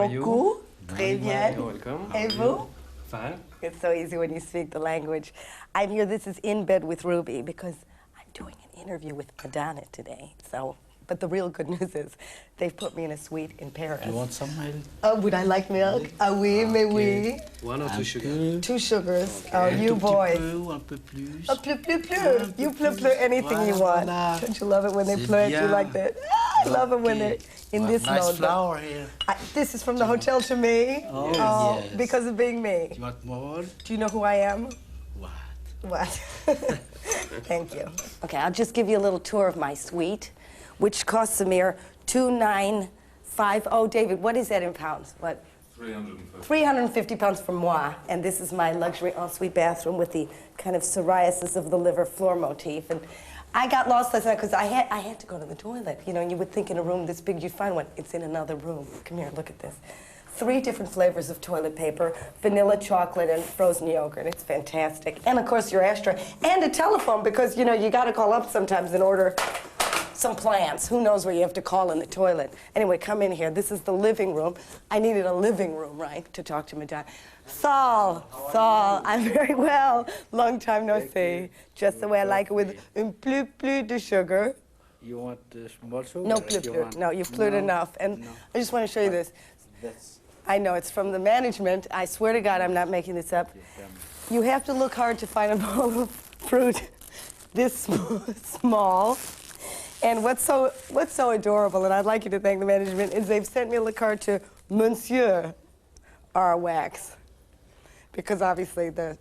beaucoup. Très bien. You're welcome. Et vous? Fine. It's so easy when you speak the language. I'm here, this is In Bed with Ruby, because I'm doing an interview with Madonna today. So, but the real good news is they've put me in a suite in Paris. You want some milk? Oh, would I like milk? Ah oui, mais oui. One or two sugar? 2 sugars. Okay. Oh, you boys. Un peu plus. Oh, plus. You plus, anything you want. Don't you love it when they flirt you like that? I love it when they're in this nice mode. flower here. This is from the hotel to me. Oh, yes. Because of being me. You want more? Do you know who I am? What? Thank you. Okay, I'll just give you a little tour of my suite, which costs a mere $2,950. David, what is that in pounds? What? 350. 350 pounds for moi. And this is my luxury ensuite bathroom with the kind of psoriasis of the liver floor motif. And I got lost last night because I had to go to the toilet. You know, and you would think in a room this big you'd find one. It's in another room. Come here, look at this. 3 different flavors of toilet paper, vanilla, chocolate, and frozen yogurt. It's fantastic. And of course your ashtray. And a telephone because, you know, you gotta call up sometimes in order some plans. Who knows where you have to call in the toilet. Anyway, come in here. This is the living room. I needed a living room, right, to talk to Madonna. Saul, I'm very well. Long time no see. Just the way I like it with un plus de sugar. You want small sugar? No plus. No, you've plued enough. And I just want to show you this. I know, it's from the management. I swear to God, I'm not making this up. You have to look hard to find a bowl of fruit this small. And what's so adorable, and I'd like you to thank the management, is they've sent me a card to Monsieur R. Wax. Because obviously the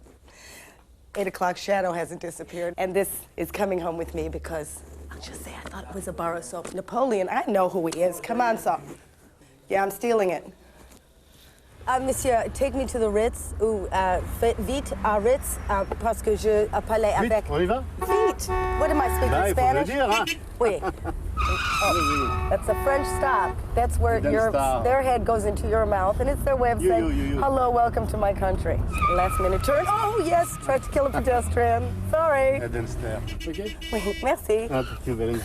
8 o'clock shadow hasn't disappeared. And this is coming home with me because, I'll just say, I thought it was a bar of soap. Napoleon, I know who he is. Come on, Saul. Yeah, I'm stealing it. Monsieur, take me to the Ritz, ou vite à Ritz, parce que je parlais avec... On y va? Vite! What am I speaking Là, il faut Spanish? le dire, hein? Oui. Oh, that's a French stop. That's where their head goes into your mouth, and it's their way of saying, hello, welcome to my country. Last minute turn. Oh, yes, tried to kill a pedestrian. Sorry. Head and stare. Okay? Oui, merci. Thank you very much.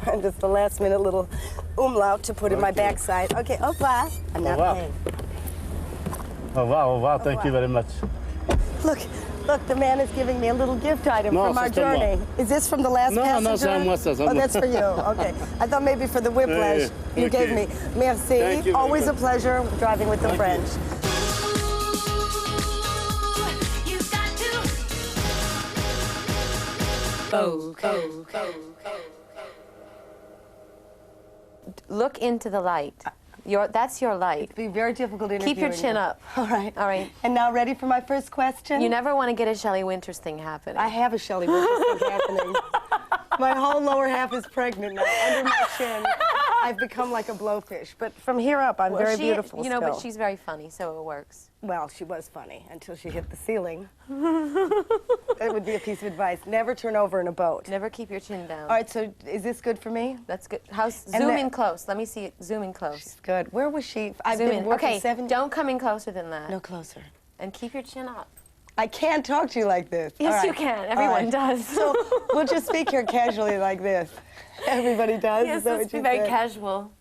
And just a last minute little umlaut to put in my backside. Okay, au revoir. I'm not paying. Au revoir, thank you very much. Look, the man is giving me a little gift item from our journey. Is this from the last passenger? No, c'est à moi, ça. Oh, that's for you. Okay. I thought maybe for the whiplash you gave me. Merci. Always a pleasure driving with the French. Look into the light. That's your light. It'd be very difficult interviewing. Keep your chin up. All right. All right. And now ready for my first question? You never want to get a Shelley Winters thing happening. I have a Shelley Winters thing happening. My whole lower half is pregnant now. Under my chin, I've become like a blowfish. But from here up, I'm very beautiful. You know, but she's very funny, so it works. Well, she was funny until she hit the ceiling. That would be a piece of advice. Never turn over in a boat. Never keep your chin down. All right, so is this good for me? That's good. Zoom in close. Let me see it. Zoom in close. She's good. Where was she? I've Zoom been in. working Okay, 7 don't come in closer than that. No closer. And keep your chin up. I can't talk to you like this. Yes, you can. Everyone does. So we'll just speak here casually like this. Everybody does. Yes, Is that let's what be you very said? casual.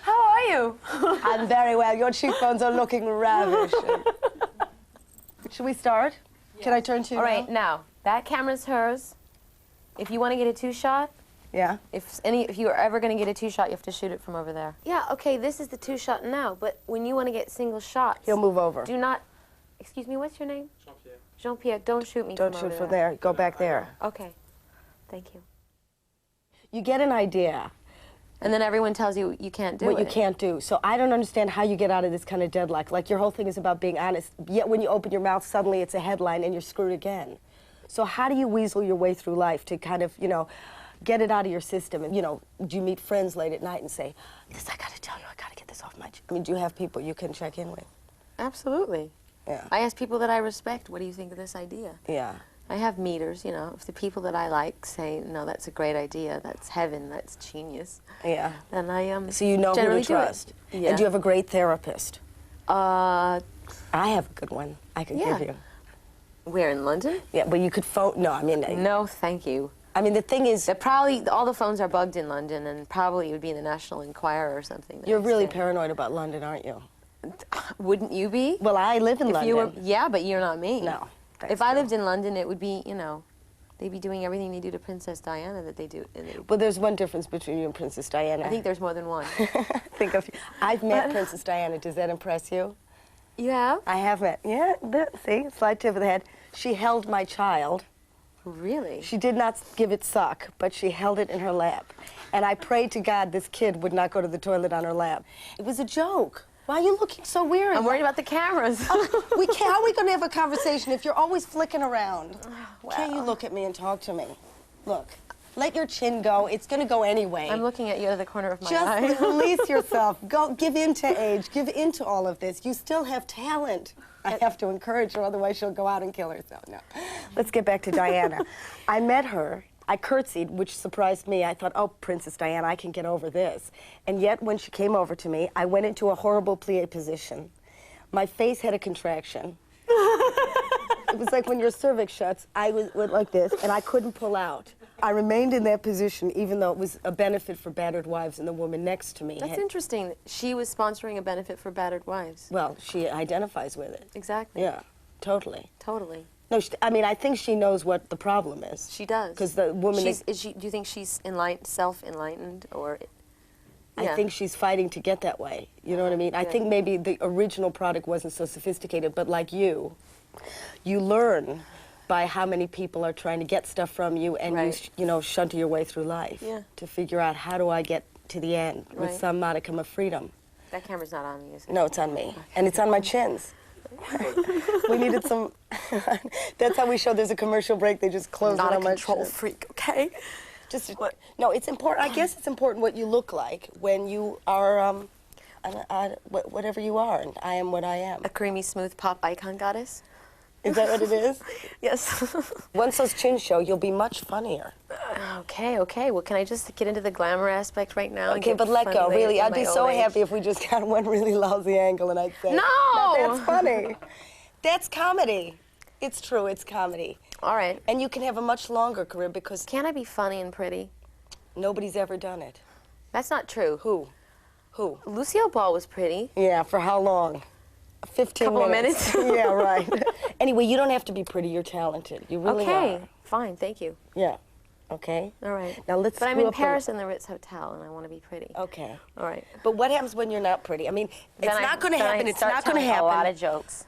How are you? I'm very well. Your cheekbones are looking ravish. Should we start? Yeah. Can I turn to you? All right, now that camera's hers. If you want to get a 2-shot, yeah. If you are ever going to get a 2-shot, you have to shoot it from over there. Yeah, okay, this is the 2-shot now, but when you want to get single shots, he'll move over. Do not. Excuse me, what's your name? Jean-Pierre. Jean-Pierre, don't shoot me. Don't shoot from there. Go back there. Okay. Thank you. You get an idea. And then everyone tells you you can't do what you can't do. So I don't understand how you get out of this kind of deadlock. Like your whole thing is about being honest, yet when you open your mouth, suddenly it's a headline and you're screwed again. So how do you weasel your way through life to kind of, you know, get it out of your system? And, you know, do you meet friends late at night and say, this, I gotta tell you, I gotta get this off my... I mean, do you have people you can check in with? Absolutely. Yeah. I ask people that I respect, what do you think of this idea? Yeah. I have meters, you know, if the people that I like say, no, that's a great idea, that's heaven, that's genius. Yeah. Then I so you know who to trust. Yeah. And do you have a great therapist? I have a good one I can give you. Where, in London? Yeah, but you could phone, no, I mean... No, thank you. I mean, the thing is, That probably, all the phones are bugged in London, and probably it would be in the National Enquirer or something. you're really paranoid about London, aren't you? Wouldn't you be? Well, I live in If London. you were, yeah, but you're not me. No. If I lived in London, it would be, you know, they'd be doing everything they do to Princess Diana that they do. Well, there's one difference between you and Princess Diana. I think there's more than one. I've met Princess Diana. Does that impress you? You have? I have met. Yeah, see, slight tip of the head. She held my child. Really? She did not give it suck, but she held it in her lap. And I prayed to God this kid would not go to the toilet on her lap. It was a joke. Why are you looking so weird? I'm worried about the cameras. How are we going to have a conversation if you're always flicking around? Well. Can't you look at me and talk to me? Look, let your chin go. It's going to go anyway. I'm looking at you out of the corner of my eye. Just release yourself. Go, give in to age. Give in to all of this. You still have talent. I have to encourage her, otherwise she'll go out and kill herself. No. Let's get back to Diana. I met her. I curtsied, which surprised me. I thought, oh, Princess Diana, I can get over this. And yet, when she came over to me, I went into a horrible plie position. My face had a contraction. It was like when your cervix shuts, I went like this, and I couldn't pull out. I remained in that position, even though it was a benefit for battered wives, and the woman next to me That's interesting. She was sponsoring a benefit for battered wives. Well, she identifies with it. Exactly. Yeah, totally. Totally. No, I mean, I think she knows what the problem is. She does. Because the woman do you think she's self-enlightened, or? I think she's fighting to get that way. You know what I mean? I think maybe the original product wasn't so sophisticated, but like you learn by how many people are trying to get stuff from you, and you know, shunter your way through life to figure out, how do I get to the end with some modicum of freedom. That camera's not on me, is it? No, it's on me. And it's on my chins. We needed some. That's how we show there's a commercial break. They just close it on my Not a control chin. freak, okay? Just no, it's important. I guess it's important what you look like when you are whatever you are, and I am what I am. A creamy, smooth pop icon goddess? Is that what it is? Yes. Once those chins show, you'll be much funnier. Okay, okay. Well, can I just get into the glamour aspect right now? Okay, but let go, really. I'd be so happy if we just got one really lousy angle and I'd say, No! That's funny. That's comedy. It's true, it's comedy. All right. And you can have a much longer career because Can I be funny and pretty? nobody's ever done it. That's not true. Who? Lucille Ball was pretty. Yeah, for how long? 15 Couple of minutes. Yeah, right. Anyway, you don't have to be pretty. You're talented. You really Okay, are. fine, thank you. Yeah. Okay. All right. Now let's. But I'm screw in up Paris in the Ritz Hotel, and I want to be pretty. Okay. All right. But what happens when you're not pretty? I mean, it's not going to happen. It's not going to A lot happen. of jokes.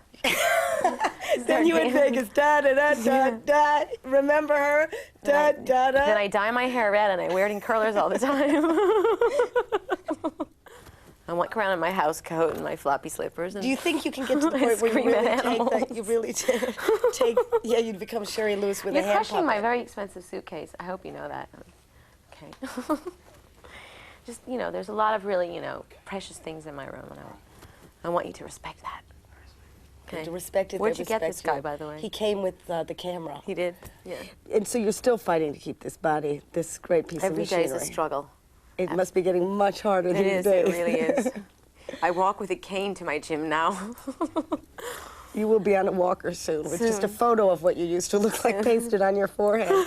Then you in Vegas. Da da da da da. Remember her? Da da da. Then I dye my hair red, and I wear it in curlers all the time. I walk around in my house coat and my floppy slippers. And Do you think you can get to the I point where you scream at really take animals. that? You really take. Yeah, you'd become Sherry Lewis with You're a hand crushing my puppet. very expensive suitcase. I hope you know that. Okay. Just, you know, there's a lot of really, you know, precious things in my room, and I want you to respect that. Okay. To respect it. Where'd they you get respect this guy, you. by the way? He came with the camera. He did? Yeah. And so you're still fighting to keep this body, this great piece Every of day machinery. is a struggle. It must be getting much harder It these is, days. it really is. I walk with a cane to my gym now. You will be on a walker soon with just a photo of what you used to look like pasted on your forehead.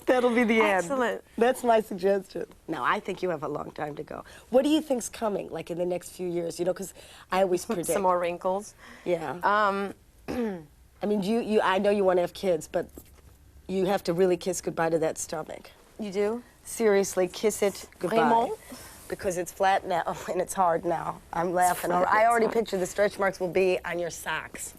That'll be the end. Excellent. That's my suggestion. No, I think you have a long time to go. What do you think's coming, like in the next few years? You know, because I always predict. Some more wrinkles. Yeah. I mean, I know you want to have kids, but you have to really kiss goodbye to that stomach. You do? Seriously, kiss it goodbye. Vraiment? Because it's flat now and it's hard now. I'm laughing. I already picture the stretch marks will be on your socks.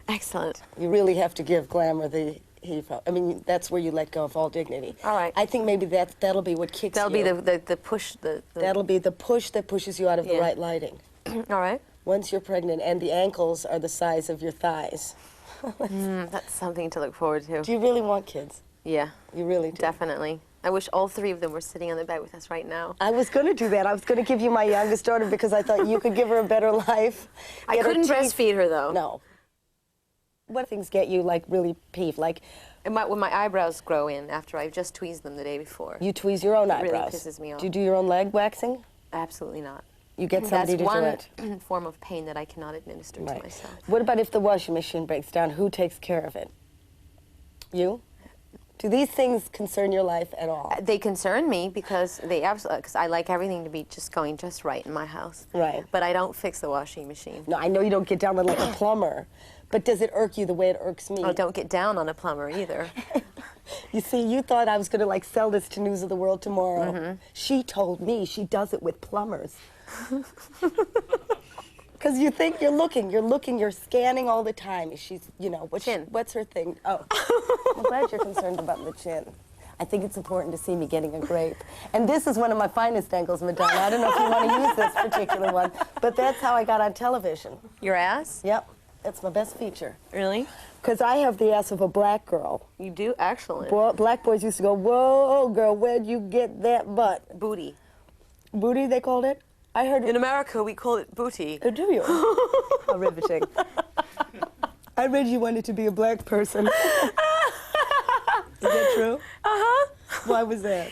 Excellent. You really have to give glamour the heave up. I mean, that's where you let go of all dignity. All right. I think maybe that'll be what kicks That'll you. be the push. That'll be the push that pushes you out of the right lighting. All right. Once you're pregnant and the ankles are the size of your thighs. That's something to look forward to. Do you really want kids? Yeah. You really do? Definitely. I wish all three of them were sitting on the bed with us right now. I was going to do that. I was going to give you my youngest daughter because I thought you could give her a better life. I couldn't breastfeed her, though. No. What things get you, like, really peeved? Like, when my eyebrows grow in after I've just tweezed them the day before. you tweeze your own It really eyebrows. pisses me off. Do you do your own leg waxing? Absolutely not. You get somebody to do it? That's one form of pain that I cannot administer to myself. What about if the washing machine breaks down? Who takes care of it? You? Do these things concern your life at all? They concern me because because I like everything to be going just right in my house. Right. But I don't fix the washing machine. No, I know you don't get down on like a plumber, but does it irk you the way it irks me? I don't get down on a plumber either. You see, you thought I was going to like sell this to News of the World tomorrow. She told me she does it with plumbers. Because you think you're looking, you're scanning all the time. She's, you know, what's her thing? Oh, I'm glad you're concerned about the chin. I think it's important to see me getting a grape. And this is one of my finest angles, Madonna. I don't know if you want to use this particular one, but that's how I got on television. Your ass? Yep, that's my best feature. Really? Because I have the ass of a black girl. You do? Excellent. Black boys used to go, whoa, girl, where'd you get that butt? Booty. Booty, they called it? I heard In America, we call it booty. Oh, do you? How riveting. I read you wanted to be a black person. Is that true? Uh-huh. Why was that?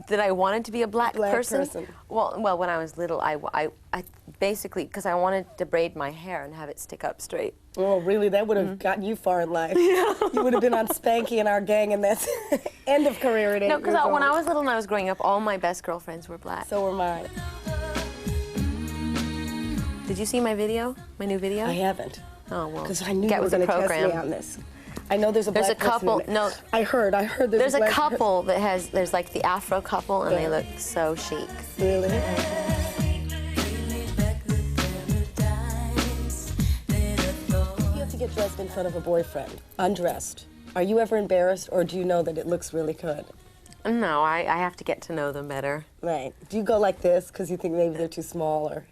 That I wanted to be a black person? person. Well, when I was little, I basically, because I wanted to braid my hair and have it stick up straight. Oh, really? That would have gotten you far in life. Yeah. You would have been on Spanky and Our Gang, and that's end of career at 8 No, because years when old. I was little and I was growing up, all my best girlfriends were black. So were mine. Did you see my video? My new video? I haven't. Oh, well. Because I knew Get you were with the going to test me program. on this. I know there's a There's black a couple. person in it. No. I heard There's a a black couple that has. There's like the Afro couple, and they look so chic. Really? You have to get dressed in front of a boyfriend, undressed. Are you ever embarrassed, or do you know that it looks really good? No, I have to get to know them better. Right. Do you go like this because you think maybe they're too small, or?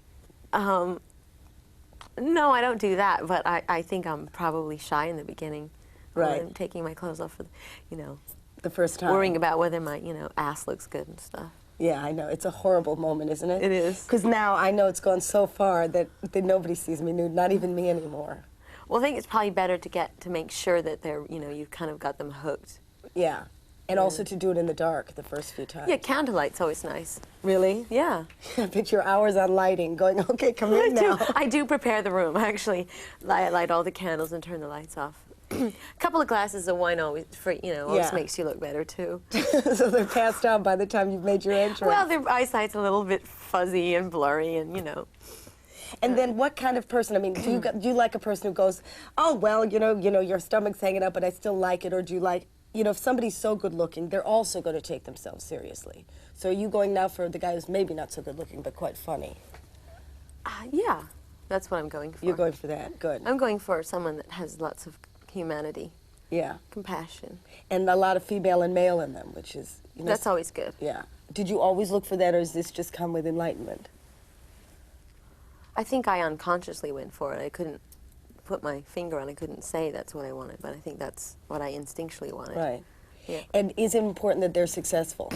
No, I don't do that, but I think I'm probably shy in the beginning. Right. When I'm taking my clothes off for, The first time. worrying about whether my, ass looks good and stuff. Yeah, I know. It's a horrible moment, isn't it? It is. Because now I know it's gone so far that nobody sees me nude, not even me anymore. Well, I think it's probably better to make sure that they're, you've kind of got them hooked. Yeah. And also to do it in the dark the first few times. Yeah, candlelight's always nice. Really? Yeah. I bet you're hours on lighting, going, okay, come in now. I do prepare the room. I actually light all the candles and turn the lights off. A couple of glasses of wine always Yeah. makes you look better too. So they're passed out by the time you've made your entrance. Well, their eyesight's a little bit fuzzy and blurry, and And then what kind of person, I mean, do you like a person who goes, oh, well, your stomach's hanging up, but I still like it, or do you like, if somebody's so good looking, they're also going to take themselves seriously. So are you going now for the guy who's maybe not so good looking, but quite funny? Yeah, that's what I'm going for. You're going for that, good. I'm going for someone that has lots of humanity, Yeah. compassion. And a lot of female and male in them, which is, That's always good. Yeah. Did you always look for that, or does this just come with enlightenment? I think I unconsciously went for it. I couldn't put my finger on it. I couldn't say that's what I wanted, but I think that's what I instinctually wanted. Right. Yeah. And is it important that they're successful?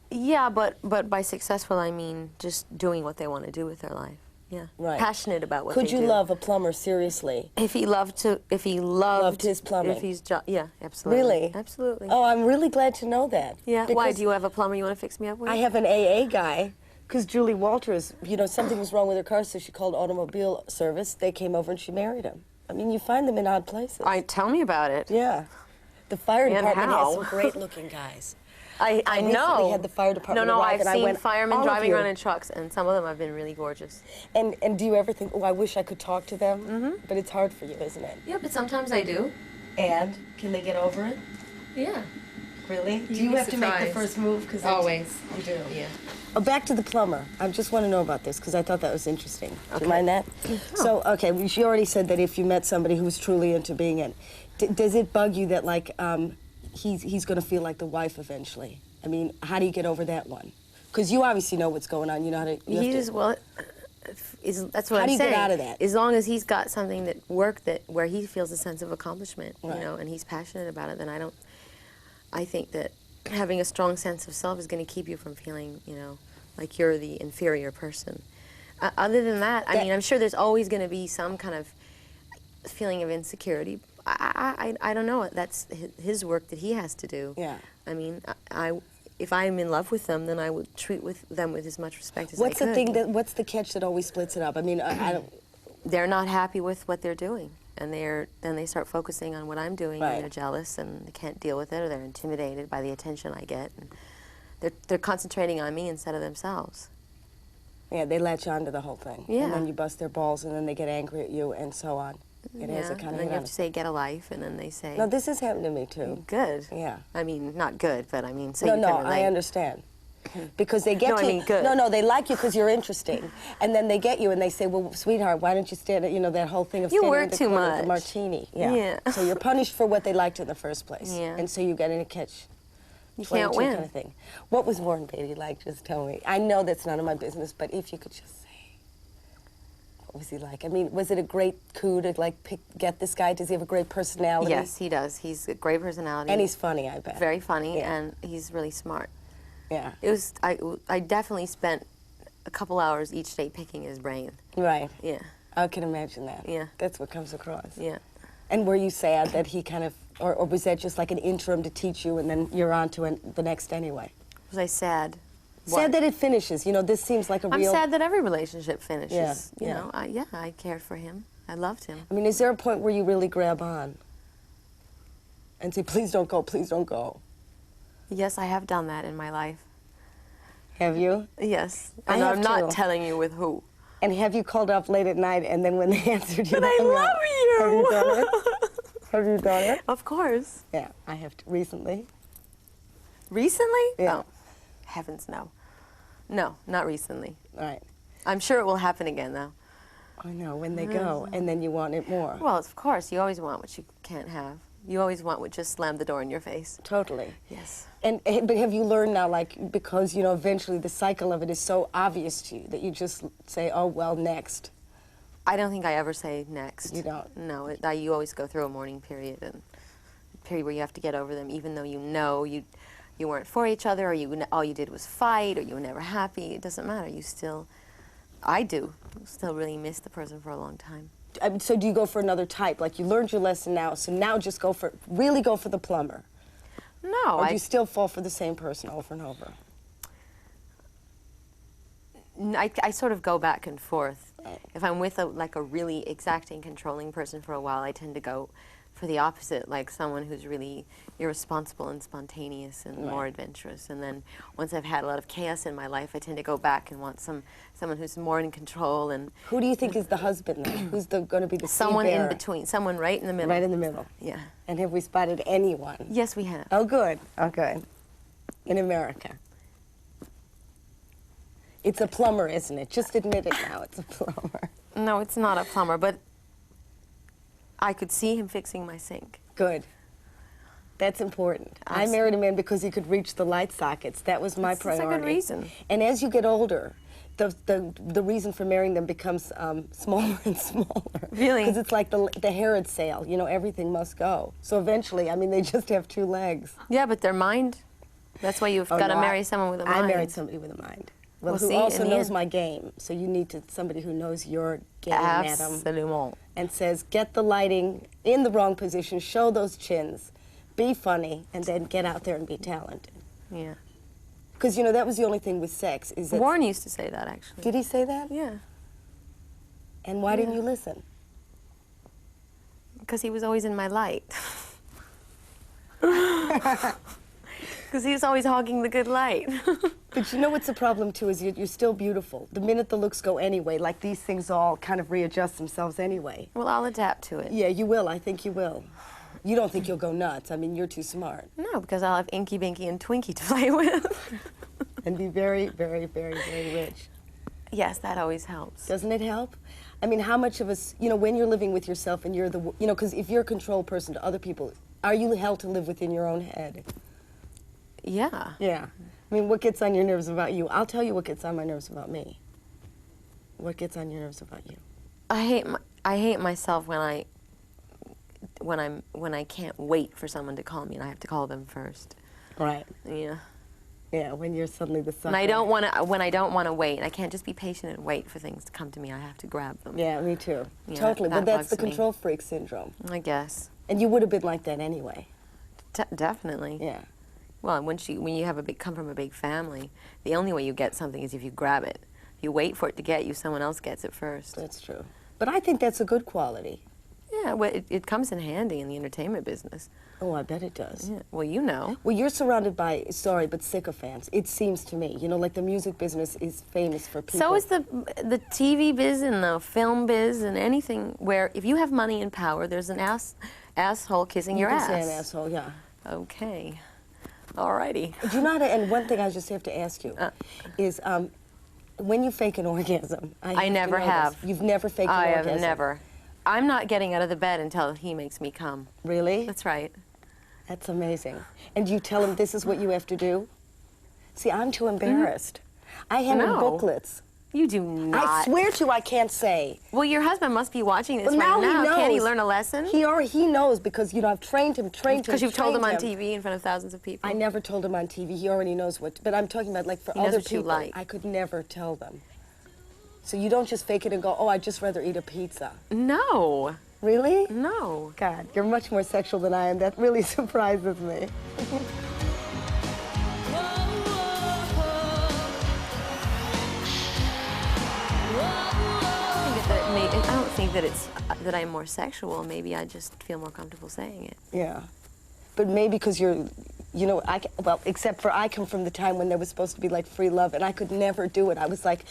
Yeah, but by successful I mean just doing what they want to do with their life. Yeah. Right. Passionate about what they do. Could you love a plumber seriously? If he loved his plumbing. If he's yeah, absolutely. Really? Absolutely. Oh, I'm really glad to know that. Yeah. Why? Because Do you have a plumber you want to fix me up with? I have an AA guy, because Julie Walters, something was wrong with her car, so she called automobile service. They came over and she married him. I mean, you find them in odd places. Tell me about it. Yeah. The fire And department how? has some great-looking guys. I recently know. had the fire department No, arrive, I've and I seen went, firemen "All of driving you." around in trucks, and some of them have been really gorgeous. And do you ever think, oh, I wish I could talk to them? Mm-hmm. But it's hard for you, isn't it? Yeah, but sometimes I do. And can they get over it? Yeah. Really? Do you have to make the first move? Cause Always. You do? Yeah. Oh, back to the plumber. I just want to know about this because I thought that was interesting. Do you mind that? So, okay, she already said that if you met somebody who's truly into being in, does it bug you that, like, he's going to feel like the wife eventually? I mean, how do you get over that one? Because you obviously know what's going on. You know how to... That's what How I'm do you saying. get out of that? As long as he's got something where he feels a sense of accomplishment, Right. and he's passionate about it, then I think that having a strong sense of self is going to keep you from feeling, like you're the inferior person. Other than that, I mean, I'm sure there's always going to be some kind of feeling of insecurity. I don't know. That's his work that he has to do. Yeah. I mean, if I'm in love with them, then I would treat them with as much respect as What's I the could. thing what's the catch that always splits it up? I mean, I don't... They're not happy with what they're doing. and then they start focusing on what I'm doing, Right. and they're jealous and they can't deal with it, or they're intimidated by the attention I get, and they're concentrating on me instead of themselves. Yeah, they latch on to the whole thing. Yeah. And then you bust their balls, and then they get angry at you, and so on. It has a kind and of then you have to say, get a life, and then they say, No, this has happened to me, too. good. Yeah. I mean, not good, but I mean, so No, you no, can relate. I understand. Because they get No, I you. mean good. No, they like you because you're interesting. And then they get you and they say, well, sweetheart, why don't you stand at, that whole thing of You standing work in the too corner with the much. martini. Yeah. Yeah. So you're punished for what they liked in the first place. Yeah. And so you get in a catch. You can't 22 win. kind of thing. What was Warren Beatty like? Just tell me. I know that's none of my business, but if you could just say, what was he like? I mean, was it a great coup to get this guy? Does he have a great personality? Yes, he does. He's a great personality. And he's funny, I bet. very funny, Yeah. and he's really smart. Yeah. It was. I definitely spent a couple hours each day picking his brain. Right. Yeah. I can imagine that. Yeah. That's what comes across. Yeah. And were you sad that he kind of, or was that just like an interim to teach you and then you're on to the next anyway? Was I sad? Sad that it finishes. This seems like a I'm real... sad that every relationship finishes. Yeah, You yeah. know, I cared for him. I loved him. I mean, is there a point where you really grab on and say, please don't go, please don't go? Yes, I have done that in my life. Have you? Yes. I And have I'm not too. telling you with who. And have you called up late at night and then when they answered you... But I hung love up? you! Have you done it? Have you done it? Of course. Yeah, I have recently. Recently? Yeah. Oh, heavens no. No, not recently. All right. I'm sure it will happen again, though. I know, when they go, and then you want it more. Well, of course, you always want what you can't have. You always want what just slammed the door in your face. Totally. Yes. But have you learned now, because, eventually the cycle of it is so obvious to you that you just say, oh, well, next. I don't think I ever say next. You don't? No, you always go through a mourning period, and a period where you have to get over them, even though you know you weren't for each other, or all you did was fight, or you were never happy. It doesn't matter. I do, still really miss the person for a long time. So do you go for another type? Like, you learned your lesson now, so now just really go for the plumber. No, Or do you still fall for the same person over and over? I sort of go back and forth. Right. If I'm with a really exacting, controlling person for a while, I tend to go for the opposite, like someone who's really irresponsible and spontaneous and more adventurous. And then once I've had a lot of chaos in my life, I tend to go back and want someone who's more in control. And Who do you think is the husband then? Who's going to be the someone in seed-bearer? between, someone right in the middle. Right in the middle. Yeah. And have we spotted anyone? Yes, we have. Oh, good. Oh, good. In America. It's a plumber, isn't it? Just admit it now, it's a plumber. No, it's not a plumber, but I could see him fixing my sink. Good. That's important. I married a man because he could reach the light sockets. That was my priority. That's a good reason. And as you get older, the reason for marrying them becomes smaller and smaller. Really? Because it's like the Herod sale. Everything must go. So eventually, they just have two legs. Yeah, but their mind. That's why you've got to marry someone with a mind. I married somebody with a mind. Well, Well, who see, also in the knows end- my game. So you need somebody who knows your game, madam. Absolument. And says, get the lighting in the wrong position, show those chins, be funny, and then get out there and be talented. Yeah. Because, that was the only thing with sex, is that... Warren used to say that, actually. Did he say that? Yeah. And why didn't you listen? Because he was always in my light. Because he was always hogging the good light. But you know what's the problem, too, is you're still beautiful. The minute the looks go anyway, like these things all kind of readjust themselves anyway. Well, I'll adapt to it. Yeah, you will. I think you will. You don't think you'll go nuts. You're too smart. No, because I'll have Inky, Binky, and Twinkie to play with. And be very, very, very, very rich. Yes, that always helps. Doesn't it help? How much of us, when you're living with yourself and you're because if you're a control person to other people, are you held to live within your own head? Yeah. Yeah. What gets on your nerves about you? I'll tell you what gets on my nerves about me. What gets on your nerves about you? I hate myself when I can't wait for someone to call me and I have to call them first. Right. Yeah. Yeah, when you're suddenly the sucker. And when I don't want to wait, I can't just be patient and wait for things to come to me. I have to grab them. Yeah, me too. Yeah, Totally. that But that's the bugs me. control freak syndrome. I guess. And you would have been like that anyway. Definitely. Yeah. Well, when you have come from a big family, the only way you get something is if you grab it. If you wait for it to get you, someone else gets it first. That's true. But I think that's a good quality. Yeah, well, it comes in handy in the entertainment business. Oh, I bet it does. Yeah. Well, you know. Well, you're surrounded by, sorry, but sycophants. It seems to me. You know, like the music business is famous for people. So is the TV biz and the film biz and anything where if you have money and power, there's an asshole kissing your ass. You can say an asshole, yeah. Okay. All righty. Do you know how to, and one thing I just have to ask you is when you fake an orgasm. I never have. You've never faked an I orgasm? have never. I'm not getting out of the bed until he makes me come. Really? That's right. That's amazing. And you tell him this is what you have to do? See, I'm too embarrassed. I hand him No. booklets. You do not. I swear to I can't say. Well, your husband must be watching this Well, right now now. he knows. Can't he learn a lesson? He knows because, you know, I've trained him. Because you've told him on TV in front of thousands of people. I never told him on TV. He already knows what. But I'm talking about like for He knows other what you people. like. I could never tell them. So you don't just fake it and go, oh, I'd just rather eat a pizza. No. Really? No. God, you're much more sexual than I am. That really surprises me. I don't think that it's that I'm more sexual. Maybe I just feel more comfortable saying it. Yeah. But maybe because you're, you know, well, except for I come from the time when there was supposed to be like free love, and I could never do it. I was like,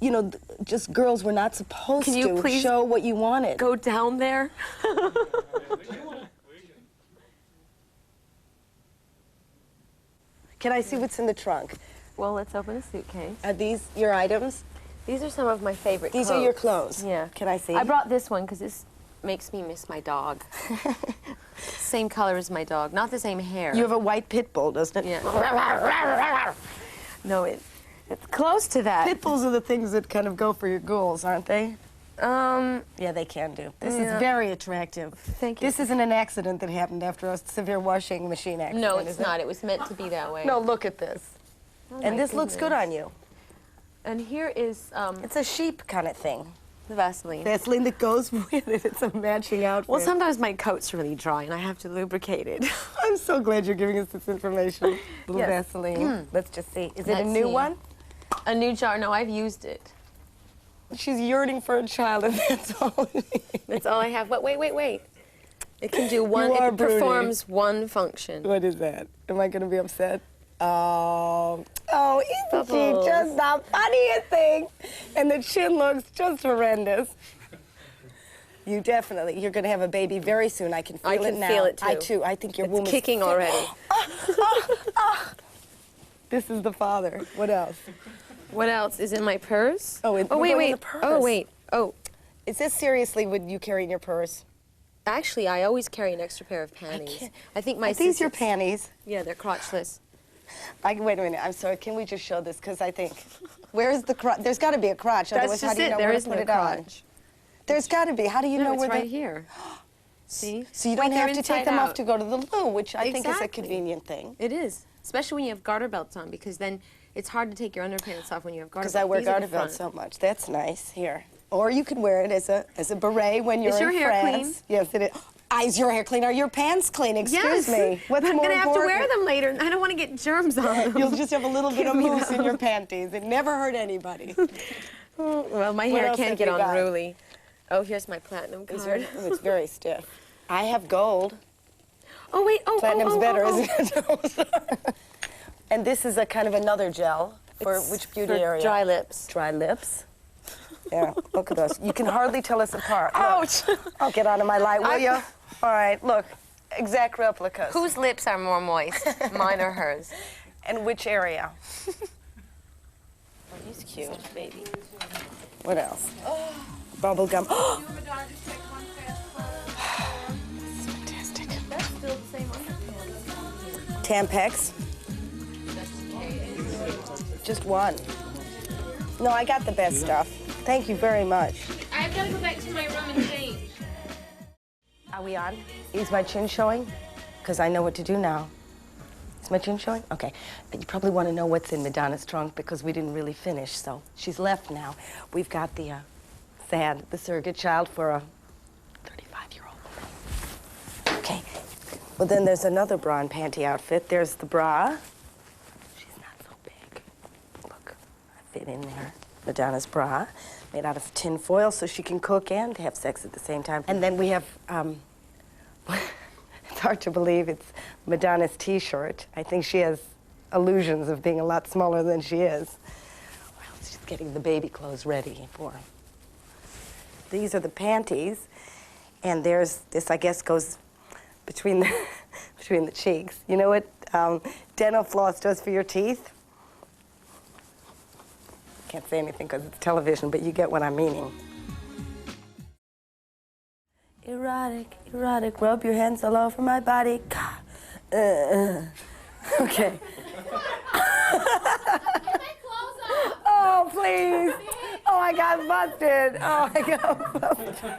you know, just girls were not supposed Can you to please show what you wanted. Go down there. Can I see what's in the trunk? Well, let's open a suitcase. Are these your items? These are some of my favorite These clothes. are your clothes? Yeah. Can I see? I brought this one because this makes me miss my dog. Same color as my dog, not the same hair. You have a white pit bull, doesn't it? Yeah. No, it's close to that. Pit bulls are the things that kind of go for your ghouls, aren't they? Yeah, they can do. This is very attractive. Thank you. This isn't an accident that happened after a severe washing machine accident, No, it's is it? not. It was meant to be that way. No, look at this. Oh, And my this looks good goodness. on you. And here is It's a sheep kind of thing. the Vaseline. Vaseline that goes with it. It's a matching outfit. Well, sometimes my coat's really dry and I have to lubricate it. I'm so glad you're giving us this information. Little Yes. Vaseline. Let's just see. Is it a Let's new see. one? A new jar? No, I've used it. She's yearning for a child, and that's all. That's all I have. But wait. It can do one. are It broody. performs one function. What is that? Am I going to be upset? Oh, isn't she Bubbles. just the funniest thing? And the chin looks just horrendous. You're going to have a baby very soon. I can feel I it can now. feel it, too. I too. I think your It's womb is kicking already. This is the father. What else? What else is in my purse? Oh, wait. going in the purse. Oh, wait. Oh, Is this seriously what you carry in your purse? actually, I always carry an extra pair of panties. I think my Are these your sisters- panties? Yeah, they're crotchless. Wait a minute. I'm sorry. Can we just show this? Because I think, where's the crotch? There's got to be a crotch. Otherwise, That's how just do you it. know There where is to put no it on? crotch. There's got to be. How do you know No, it's where right the? here. See? So you don't Right there have to take inside them off out. to go to the loo, which I think is a Exactly. convenient thing. It is, especially when you have garter belts on, because then it's hard to take your underpants off when you have garter belts. Because I wear These are the garter belts front. so much. That's nice. Here. Or you can wear it as a beret when you're Is your in hair France. clean? Yes, it is. Is your hair clean? Are your pants clean? Excuse Yes. me. What's I'm more gonna have to important? wear them later. I don't want to get germs on them. You'll just have a little bit of Give me mousse in those. your panties. It never hurt anybody. Well, my What hair else can't have get you got? unruly. Oh, here's my platinum It's card. very stiff. I have gold. Oh wait. Oh, Platinum's better, oh. isn't it? And this is a kind of another gel for It's which beauty for area? dry lips. Dry lips. Yeah, look at us. You can hardly tell us apart. Look. Ouch. I'll get out of my light, will you? All right, look. Exact replicas. Whose lips are more moist, mine or hers? And which area? Oh, he's cute, baby. What else? Bubble gum. Fantastic. That's still the same underpants. Tampax. Just one. No, I got the best stuff. Thank you very much. I've got to go back to my room and change. Are we on? Is my chin showing? Because I know what to do now. Is my chin showing? Okay. You probably want to know what's in Madonna's trunk because we didn't really finish, so she's left now. We've got the the surrogate child for a 35-year-old woman. Okay. Well, then there's another bra and panty outfit. There's the bra. She's not so big. Look, I fit in there. Madonna's bra. made out of tin foil so she can cook and have sex at the same time. And then we have, it's hard to believe, it's Madonna's T-shirt. I think she has illusions of being a lot smaller than she is. Well, she's getting the baby clothes ready for her. These are the panties, and there's this, I guess, goes between the, between the cheeks. You know what dental floss does for your teeth? Can't say anything because it's television, but you get what I'm meaning. Erotic, erotic, rub your hands all over my body. Okay. Oh, please. Oh, I got busted. Oh, I got busted.